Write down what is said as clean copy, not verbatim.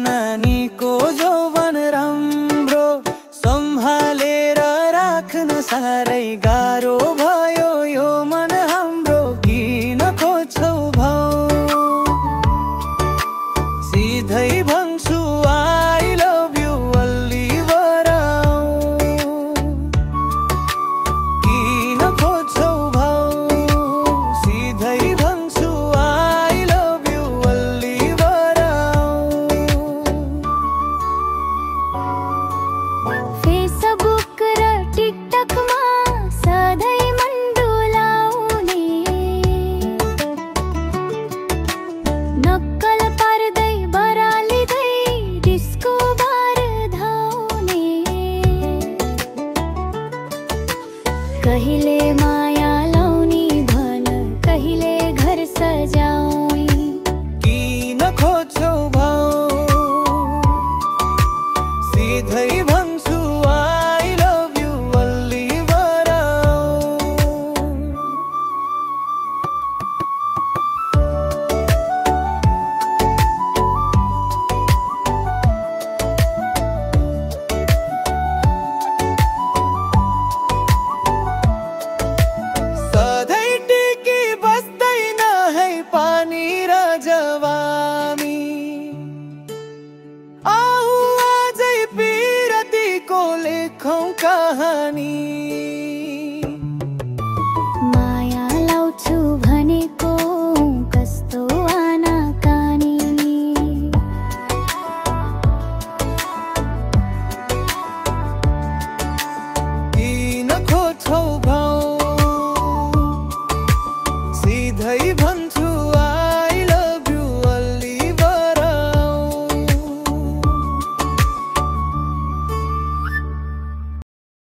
नानीको जौवन राम्रो सम्हालेर राख्न साह्रै गाह्रो भयो यो मन हाम्रो। किन खोज्छौ भाउ सिधै भन्छु आई लभ यु अल्ली बराउ। किन खोज्छौ भाउ सिधै भन्छु आई लभ यु अल्ली बराउ। फेसबुक र टिकटकमा सधैँ मन डुलाउने नक्कल पार्दै बरालिँदै डिस्को बार धाउने। कहिले माया लाउने भन कहिले घर सजाउने। किन खोज्छौ भाउ सिधै भन्छु आई लभ यु अल्ली बराउ। सधैँ टिकी बस्दैन है पानी र जवानी। आऊ आजै पिरतीको लेखौँ कहानी। माया लाउँछु भनेको कस्तो आनाकानी। किन खोज्छौ भाउ सिधै भन्छु